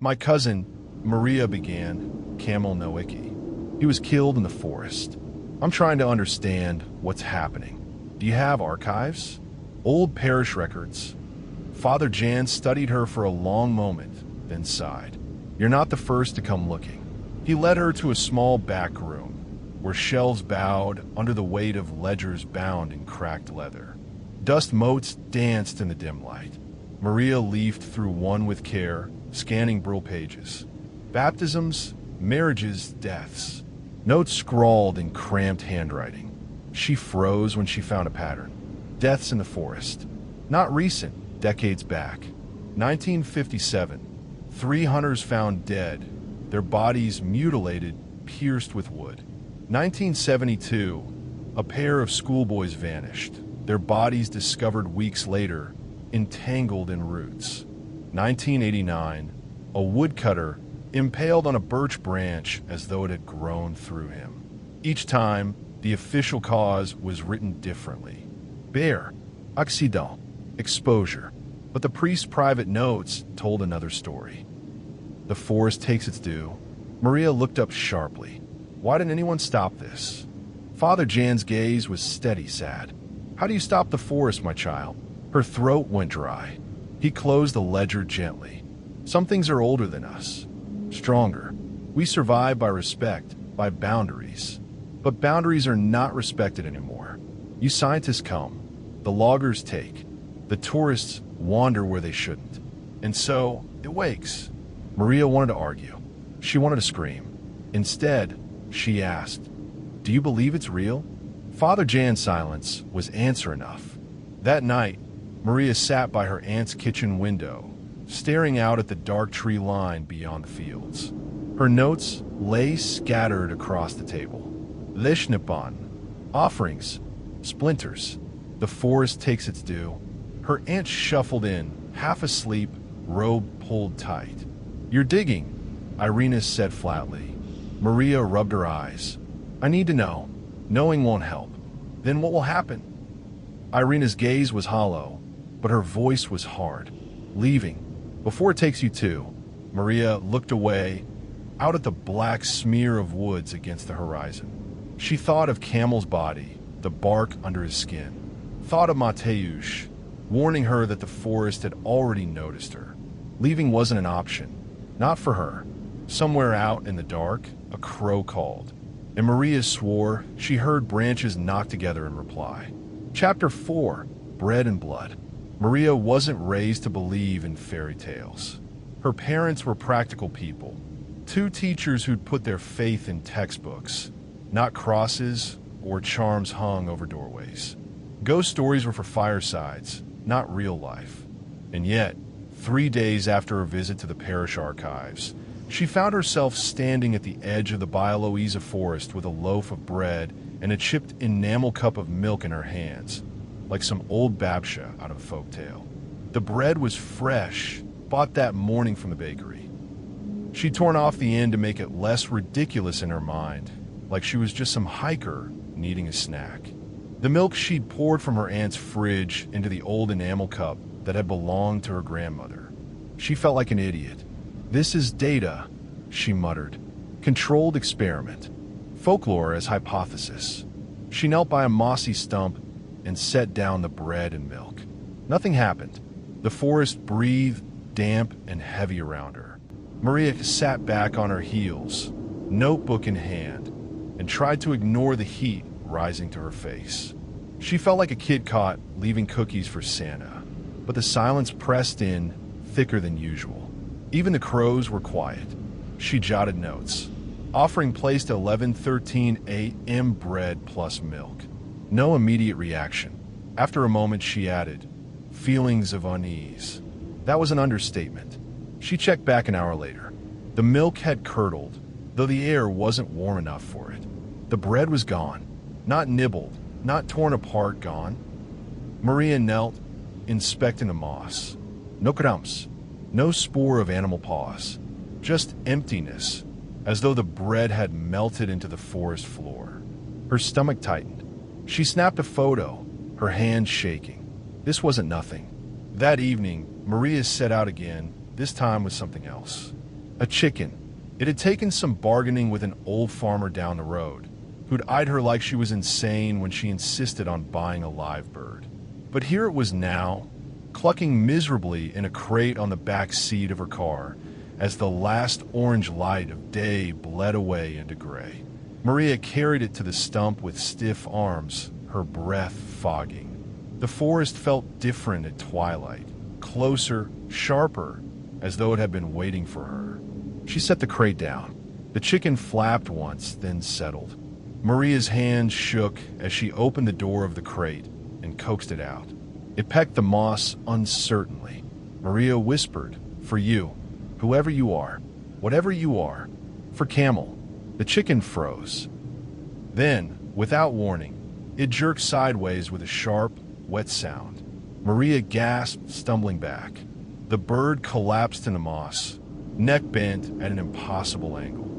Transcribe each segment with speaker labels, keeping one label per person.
Speaker 1: My cousin, Maria began, Camel Nowicki. He was killed in the forest. I'm trying to understand what's happening. Do you have archives? Old parish records? Father Jan studied her for a long moment, then sighed. You're not the first to come looking. He led her to a small back room, where shelves bowed under the weight of ledgers bound in cracked leather. Dust motes danced in the dim light. Maria leafed through one with care, scanning brill pages. Baptisms, marriages, deaths. Notes scrawled in cramped handwriting. She froze when she found a pattern. Deaths in the forest. Not recent, decades back. 1957. 3 hunters found dead, their bodies mutilated, pierced with wood. 1972. A pair of schoolboys vanished, their bodies discovered weeks later, entangled in roots. 1989. A woodcutter impaled on a birch branch as though it had grown through him. Each time, the official cause was written differently. Bear, accident, exposure. But the priest's private notes told another story. The forest takes its due. Maria looked up sharply. Why didn't anyone stop this? Father Jan's gaze was steady, sad. How do you stop the forest, my child? Her throat went dry. He closed the ledger gently. Some things are older than us. Stronger. We survive by respect, by boundaries. But boundaries are not respected anymore. You scientists come. The loggers take. The tourists wander where they shouldn't. And so, it wakes. Maria wanted to argue. She wanted to scream. Instead, she asked, do you believe it's real? Father Jan's silence was answer enough. That night, Maria sat by her aunt's kitchen window, staring out at the dark tree line beyond the fields. Her notes lay scattered across the table. Leshnipan, offerings, splinters. The forest takes its due. Her aunt shuffled in, half asleep, robe pulled tight. You're digging, Irina said flatly. Maria rubbed her eyes. I need to know. Knowing won't help. Then what will happen? Irina's gaze was hollow, but her voice was hard. Leaving. Before it takes you to. Maria looked away, out at the black smear of woods against the horizon. She thought of Camel's body, the bark under his skin. Thought of Mateusz, warning her that the forest had already noticed her. Leaving wasn't an option. Not for her. Somewhere out in the dark, a crow called. And Maria swore she heard branches knock together in reply. Chapter 4. Bread and Blood. Maria wasn't raised to believe in fairy tales. Her parents were practical people. 2 teachers who'd put their faith in textbooks, not crosses or charms hung over doorways. Ghost stories were for firesides, not real life. And yet, 3 days after a visit to the parish archives, she found herself standing at the edge of the Bialowieza forest with a loaf of bread and a chipped enamel cup of milk in her hands, like some old babsha out of a folktale. The bread was fresh, bought that morning from the bakery. She'd torn off the end to make it less ridiculous in her mind, like she was just some hiker needing a snack. The milk she'd poured from her aunt's fridge into the old enamel cup that had belonged to her grandmother. She felt like an idiot. This is data, she muttered. Controlled experiment. Folklore as hypothesis. She knelt by a mossy stump and set down the bread and milk. Nothing happened. The forest breathed, damp and heavy around her. Maria sat back on her heels, notebook in hand, and tried to ignore the heat rising to her face. She felt like a kid caught leaving cookies for Santa, but the silence pressed in thicker than usual. Even the crows were quiet. She jotted notes. Offering placed 11:13 a.m. bread plus milk. No immediate reaction. After a moment, she added, feelings of unease. That was an understatement. She checked back an hour later. The milk had curdled, though the air wasn't warm enough for it. The bread was gone. Not nibbled, not torn apart, gone. Maria knelt, inspecting the moss. No crumbs. No spore of animal paws, just emptiness, as though the bread had melted into the forest floor. Her stomach tightened. She snapped a photo, her hand shaking. This wasn't nothing. That evening, Maria set out again, this time with something else. A chicken. It had taken some bargaining with an old farmer down the road, who'd eyed her like she was insane when she insisted on buying a live bird. But here it was now, clucking miserably in a crate on the back seat of her car as the last orange light of day bled away into gray. Maria carried it to the stump with stiff arms, her breath fogging. The forest felt different at twilight, closer, sharper, as though it had been waiting for her. She set the crate down. The chicken flapped once, then settled. Maria's hands shook as she opened the door of the crate and coaxed it out. It pecked the moss uncertainly. Maria whispered, "For you, whoever you are, whatever you are, for Camel." The chicken froze. Then, without warning, it jerked sideways with a sharp, wet sound. Maria gasped, stumbling back. The bird collapsed in the moss, neck bent at an impossible angle.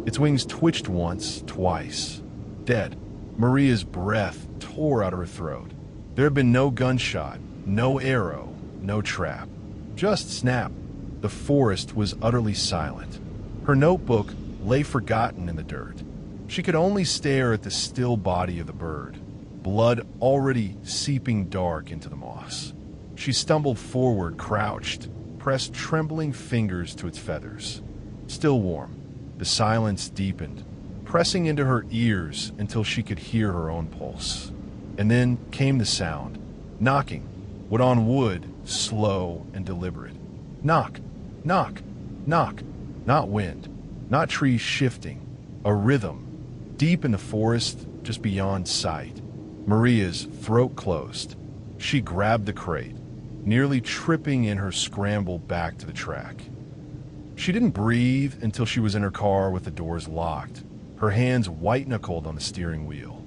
Speaker 1: Its wings twitched once, twice. Dead. Maria's breath tore out of her throat. There had been no gunshot, no arrow, no trap. Just snap. The forest was utterly silent. Her notebook lay forgotten in the dirt. She could only stare at the still body of the bird, blood already seeping dark into the moss. She stumbled forward, crouched, pressed trembling fingers to its feathers. Still warm. The silence deepened, pressing into her ears until she could hear her own pulse. And then came the sound. Knocking. Wood on wood, slow and deliberate. Knock, knock, knock. Not wind, not trees shifting. A rhythm, deep in the forest, just beyond sight. Maria's throat closed. She grabbed the crate, nearly tripping in her scramble back to the track. She didn't breathe until she was in her car with the doors locked, her hands white-knuckled on the steering wheel.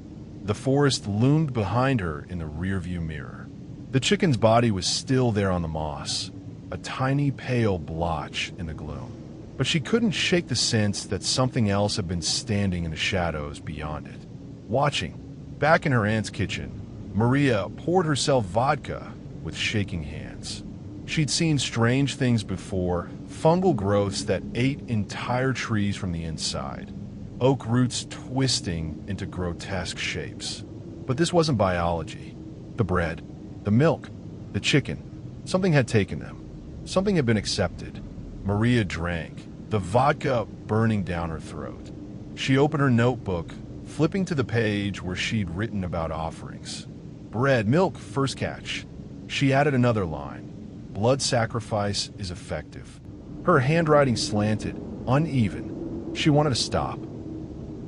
Speaker 1: The forest loomed behind her in the rearview mirror. The chicken's body was still there on the moss, a tiny pale blotch in the gloom. But she couldn't shake the sense that something else had been standing in the shadows beyond it, watching. Back in her aunt's kitchen, Maria poured herself vodka with shaking hands. She'd seen strange things before, fungal growths that ate entire trees from the inside, oak roots twisting into grotesque shapes. But this wasn't biology. The bread, the milk, the chicken, something had taken them. Something had been accepted. Maria drank, the vodka burning down her throat. She opened her notebook, flipping to the page where she'd written about offerings. Bread, milk, first catch. She added another line. Blood sacrifice is effective. Her handwriting slanted, uneven. She wanted to stop,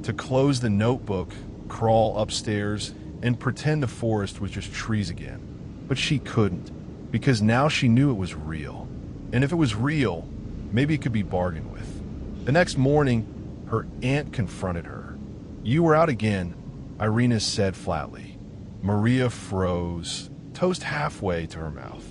Speaker 1: to close the notebook, crawl upstairs, and pretend the forest was just trees again. But she couldn't, because now she knew it was real. And if it was real, maybe it could be bargained with. The next morning, her aunt confronted her. "You were out again," Irina said flatly. Maria froze, toast halfway to her mouth.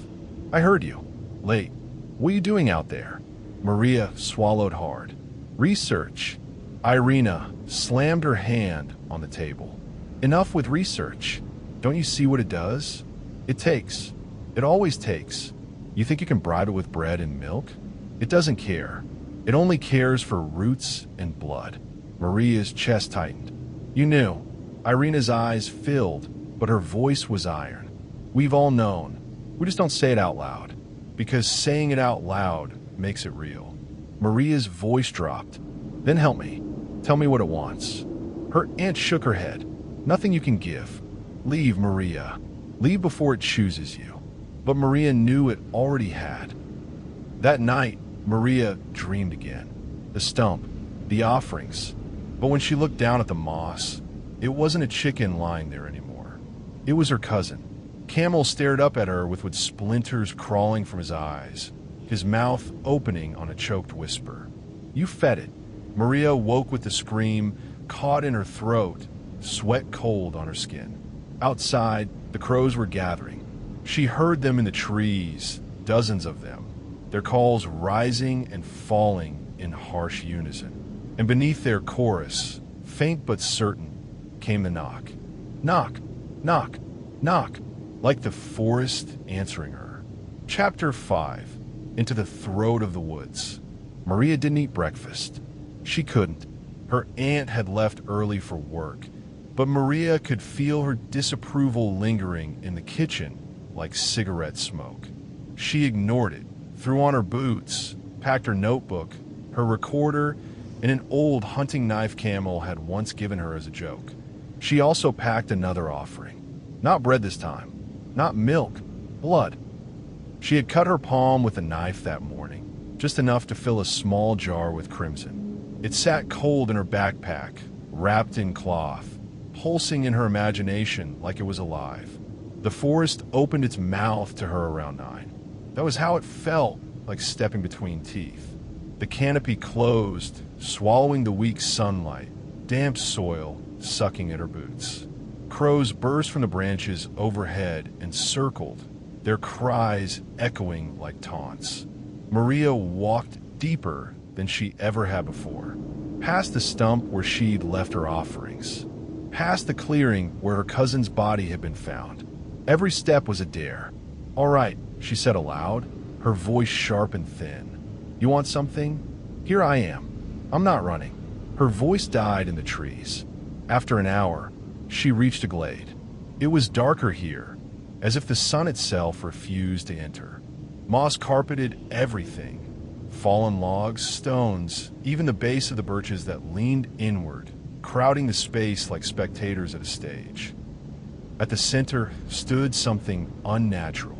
Speaker 1: "I heard you. Late. What are you doing out there?" Maria swallowed hard. "Research." Irina slammed her hand on the table. "Enough with research. Don't you see what it does? It takes. It always takes. You think you can bribe it with bread and milk? It doesn't care. It only cares for roots and blood." Maria's chest tightened. "You knew." Irina's eyes filled, but her voice was iron. "We've all known. We just don't say it out loud, because saying it out loud makes it real." Maria's voice dropped. "Then help me. Tell me what it wants." Her aunt shook her head. "Nothing you can give. Leave, Maria. Leave before it chooses you." But Maria knew it already had. That night, Maria dreamed again. The stump, the offerings. But when she looked down at the moss, it wasn't a chicken lying there anymore. It was her cousin. Camel stared up at her with splinters crawling from his eyes, his mouth opening on a choked whisper. "You fed it." Maria woke with the scream caught in her throat, sweat cold on her skin. Outside, the crows were gathering. She heard them in the trees, dozens of them, their calls rising and falling in harsh unison. And beneath their chorus, faint but certain, came the knock. Knock, knock, knock, like the forest answering her. Chapter 5. Into the Throat of the Woods. Maria didn't eat breakfast. She couldn't. Her aunt had left early for work, but Maria could feel her disapproval lingering in the kitchen like cigarette smoke. She ignored it, threw on her boots, packed her notebook, her recorder, and an old hunting knife Camel had once given her as a joke. She also packed another offering. Not bread this time. Not milk. Blood. She had cut her palm with a knife that morning, just enough to fill a small jar with crimson. It sat cold in her backpack, wrapped in cloth, pulsing in her imagination like it was alive. The forest opened its mouth to her around 9. That was how it felt, like stepping between teeth. The canopy closed, swallowing the weak sunlight, damp soil sucking at her boots. Crows burst from the branches overhead and circled, their cries echoing like taunts. Maria walked deeper than she ever had before, past the stump where she'd left her offerings, past the clearing where her cousin's body had been found. Every step was a dare. "All right," she said aloud, her voice sharp and thin. "You want something? Here I am. I'm not running." Her voice died in the trees. After an hour, she reached a glade. It was darker here, as if the sun itself refused to enter. Moss carpeted everything. Fallen logs, stones, even the base of the birches that leaned inward, crowding the space like spectators at a stage. At the center stood something unnatural,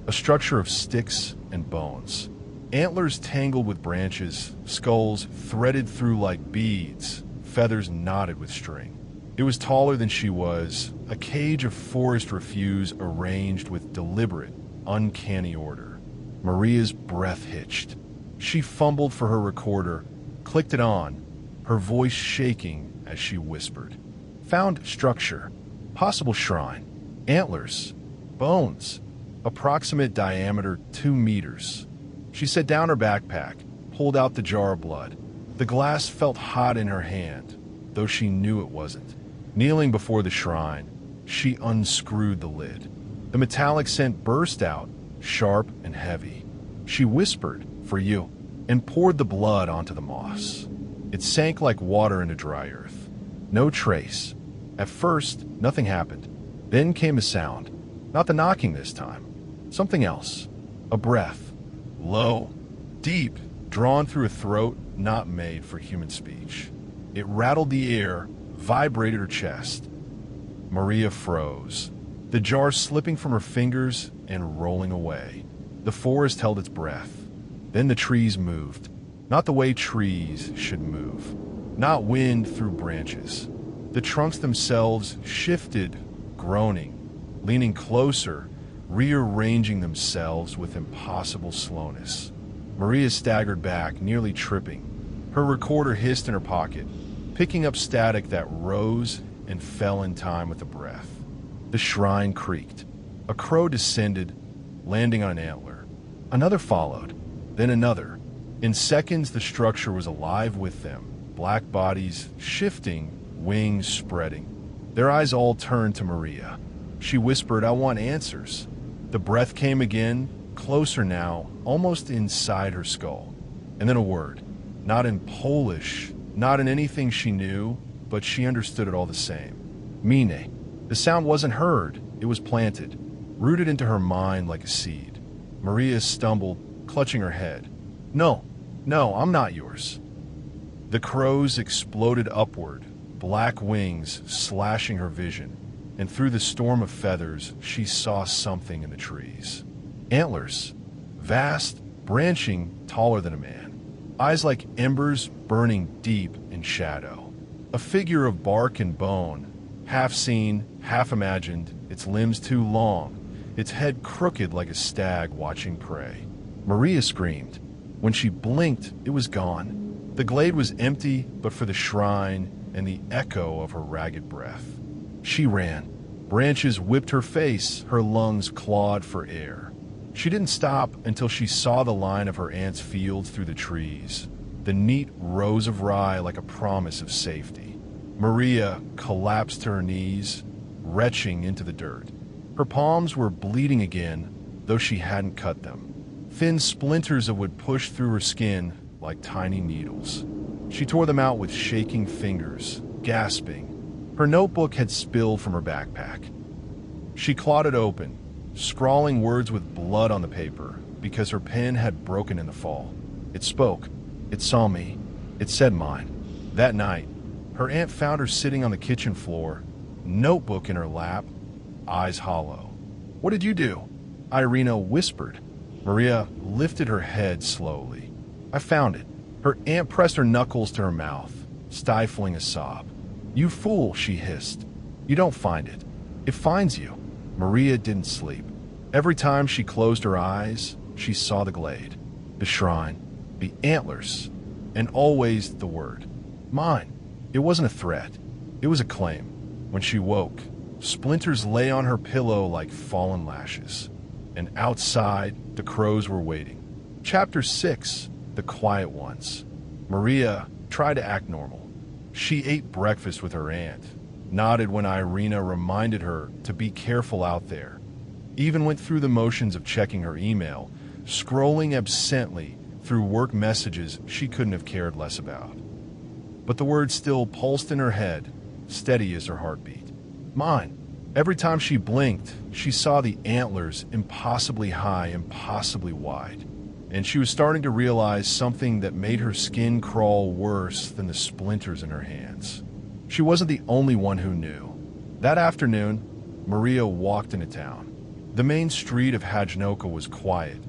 Speaker 1: a structure of sticks and bones. Antlers tangled with branches, skulls threaded through like beads, feathers knotted with string. It was taller than she was, a cage of forest refuse arranged with deliberate, uncanny order. Maria's breath hitched. She fumbled for her recorder, clicked it on, her voice shaking as she whispered. "Found structure. Possible shrine. Antlers. Bones. Approximate diameter 2 meters." She set down her backpack, pulled out the jar of blood. The glass felt hot in her hand, though she knew it wasn't. Kneeling before the shrine, she unscrewed the lid. The metallic scent burst out, sharp and heavy. She whispered, "For you," and poured the blood onto the moss. It sank like water into dry earth. No trace. At first, nothing happened. Then came a sound. Not the knocking this time. Something else. A breath. Low, deep, drawn through a throat not made for human speech. It rattled the air, vibrated her chest. Maria froze, the jar slipping from her fingers and rolling away. The forest held its breath. Then the trees moved. Not the way trees should move. Not wind through branches. The trunks themselves shifted, groaning, leaning closer, rearranging themselves with impossible slowness. Maria staggered back, nearly tripping. Her recorder hissed in her pocket, picking up static that rose and fell in time with the breath. The shrine creaked. A crow descended, landing on an antler. Another followed, then another. In seconds, the structure was alive with them, black bodies shifting, wings spreading. Their eyes all turned to Maria. She whispered, "I want answers." The breath came again, closer now, almost inside her skull. And then a word. Not in Polish, not in anything she knew, but she understood it all the same. Mine. The sound wasn't heard, it was planted, rooted into her mind like a seed. Maria stumbled, clutching her head. No, I'm not yours." The crows exploded upward, black wings slashing her vision, and through the storm of feathers, she saw something in the trees. Antlers, vast, branching, taller than a man. Eyes like embers burning deep in shadow. A figure of bark and bone, half seen, half imagined, its limbs too long, its head crooked like a stag watching prey. Maria screamed. When she blinked, it was gone. The glade was empty but for the shrine and the echo of her ragged breath. She ran. Branches whipped her face, her lungs clawed for air. She didn't stop until she saw the line of her aunt's fields through the trees, the neat rows of rye like a promise of safety. Maria collapsed to her knees, retching into the dirt. Her palms were bleeding again, though she hadn't cut them. Thin splinters of wood pushed through her skin like tiny needles. She tore them out with shaking fingers, gasping. Her notebook had spilled from her backpack. She clawed it open, scrawling words with blood on the paper because her pen had broken in the fall. It spoke. It saw me. It said mine. That night, her aunt found her sitting on the kitchen floor, notebook in her lap, eyes hollow. "What did you do?" Irina whispered. Maria lifted her head slowly. "I found it." Her aunt pressed her knuckles to her mouth, stifling a sob. "You fool," she hissed. "You don't find it. It finds you." Maria didn't sleep. Every time she closed her eyes, she saw the glade, the shrine, the antlers, and always the word, mine. It wasn't a threat. It was a claim. When she woke, splinters lay on her pillow like fallen lashes. And outside, the crows were waiting. Chapter 6, The Quiet Ones. Maria tried to act normal. She ate breakfast with her aunt, nodded when Irina reminded her to be careful out there, even went through the motions of checking her email, scrolling absently through work messages she couldn't have cared less about. But the words still pulsed in her head, steady as her heartbeat. Mine. Every time she blinked, she saw the antlers impossibly high, impossibly wide. And she was starting to realize something that made her skin crawl worse than the splinters in her hands. She wasn't the only one who knew. That afternoon, Maria walked into town. The main street of Hajnoka was quiet,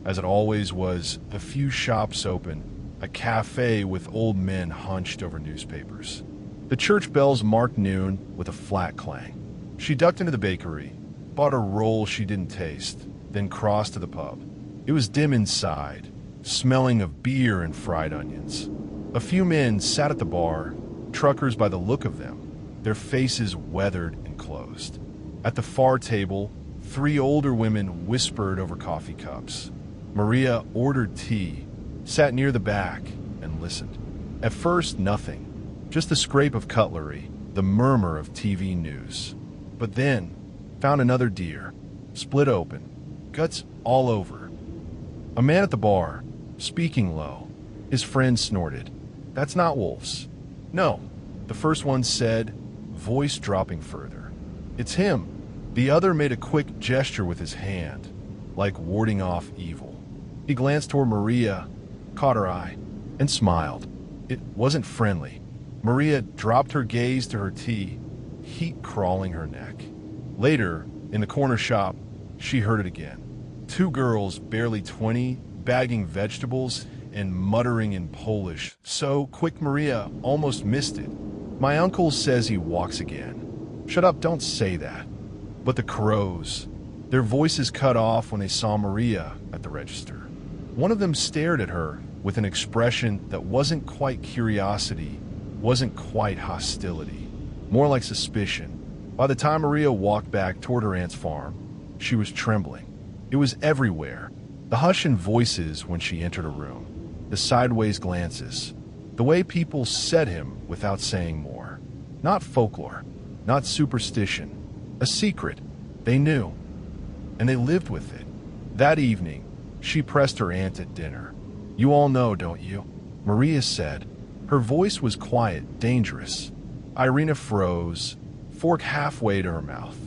Speaker 1: as it always was, a few shops open, a cafe with old men hunched over newspapers. The church bells marked noon with a flat clang. She ducked into the bakery, bought a roll she didn't taste, then crossed to the pub. It was dim inside, smelling of beer and fried onions. A few men sat at the bar, truckers by the look of them, their faces weathered and closed. At the far table, 3 older women whispered over coffee cups. Maria ordered tea, sat near the back, and listened. At first, nothing. Just the scrape of cutlery, the murmur of TV news. But then, found another deer, split open, guts all over. A man at the bar, speaking low. His friend snorted. "That's not wolves." "No," the first one said, voice dropping further. "It's him." The other made a quick gesture with his hand, like warding off evil. He glanced toward Maria, caught her eye, and smiled. It wasn't friendly. Maria dropped her gaze to her tea, heat crawling her neck. Later, in the corner shop, she heard it again. 2 girls, barely 20, bagging vegetables and muttering in Polish, so quick Maria almost missed it. "My uncle says he walks again." "Shut up, don't say that." But the crows, their voices cut off when they saw Maria at the register. One of them stared at her with an expression that wasn't quite curiosity, wasn't quite hostility, more like suspicion. By the time Maria walked back toward her aunt's farm, she was trembling. It was everywhere. The hush in voices when she entered a room, the sideways glances, the way people said him without saying more. Not folklore, not superstition, a secret. They knew, and they lived with it. That evening, she pressed her aunt at dinner. "You all know, don't you?" Maria said. Her voice was quiet, dangerous. Irina froze, fork halfway to her mouth.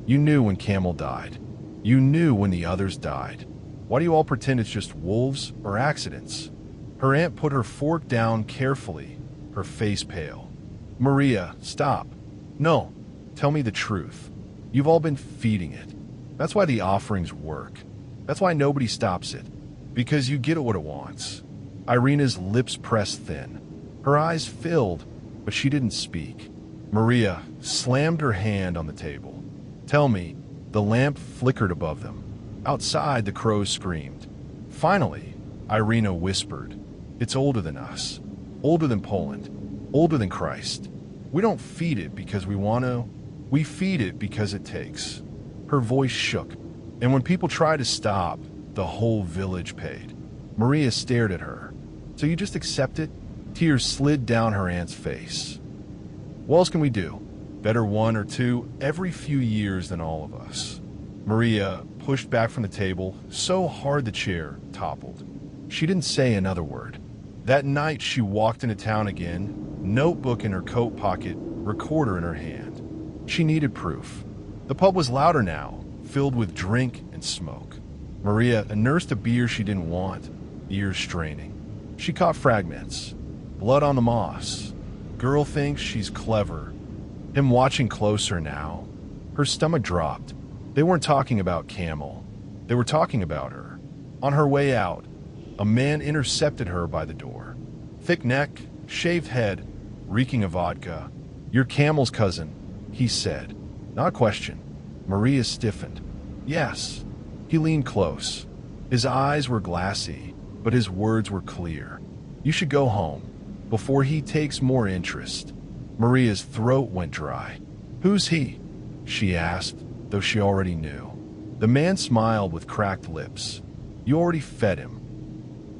Speaker 1: "You knew when Camel died. You knew when the others died. Why do you all pretend it's just wolves or accidents?" Her aunt put her fork down carefully, her face pale. "Maria, stop. No, tell me the truth. You've all been feeding it. That's why the offerings work. That's why nobody stops it. Because you get what it wants." Irina's lips pressed thin. Her eyes filled, but she didn't speak. Maria slammed her hand on the table. "Tell me." The lamp flickered above them. Outside, the crows screamed. Finally, Irina whispered, "It's older than us. Older than Poland. Older than Christ. We don't feed it because we want to. We feed it because it takes." Her voice shook, and when people tried to stop, the whole village paid. Maria stared at her. "So you just accept it?" Tears slid down her aunt's face. "What else can we do? Better 1 or 2 every few years than all of us." Maria pushed back from the table so hard the chair toppled. She didn't say another word. That night, she walked into town again, notebook in her coat pocket, recorder in her hand. She needed proof. The pub was louder now, filled with drink and smoke. Maria nursed a beer she didn't want, ears straining. She caught fragments. Blood on the moss. Girl thinks she's clever. Him watching closer now. Her stomach dropped. They weren't talking about Camel. They were talking about her. On her way out, a man intercepted her by the door. Thick neck, shaved head, reeking of vodka. "You're Camel's cousin," he said. Not a question. Maria stiffened. "Yes." He leaned close. His eyes were glassy, but his words were clear. "You should go home before he takes more interest." Maria's throat went dry. "Who's he?" she asked, though she already knew. The man smiled with cracked lips. "You already fed him.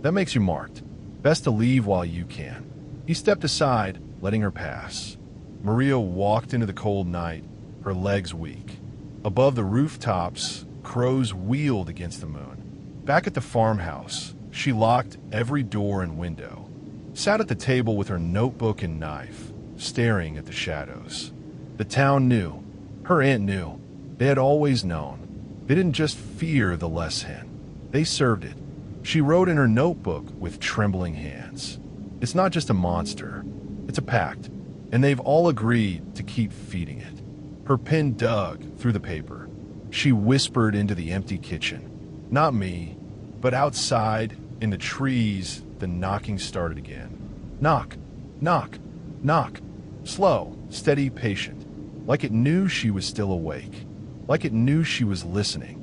Speaker 1: That makes you marked. Best to leave while you can." He stepped aside, letting her pass. Maria walked into the cold night, her legs weak. Above the rooftops, crows wheeled against the moon. Back at the farmhouse, she locked every door and window. Sat at the table with her notebook and knife, staring at the shadows. The town knew. Her aunt knew. They had always known. They didn't just fear the less hen. They served it. She wrote in her notebook with trembling hands. It's not just a monster. It's a pact. And they've all agreed to keep feeding it. Her pen dug through the paper. She whispered into the empty kitchen. Not me, but outside, in the trees, the knocking started again. Knock, knock, knock. Slow, steady, patient. Like it knew she was still awake. Like it knew she was listening.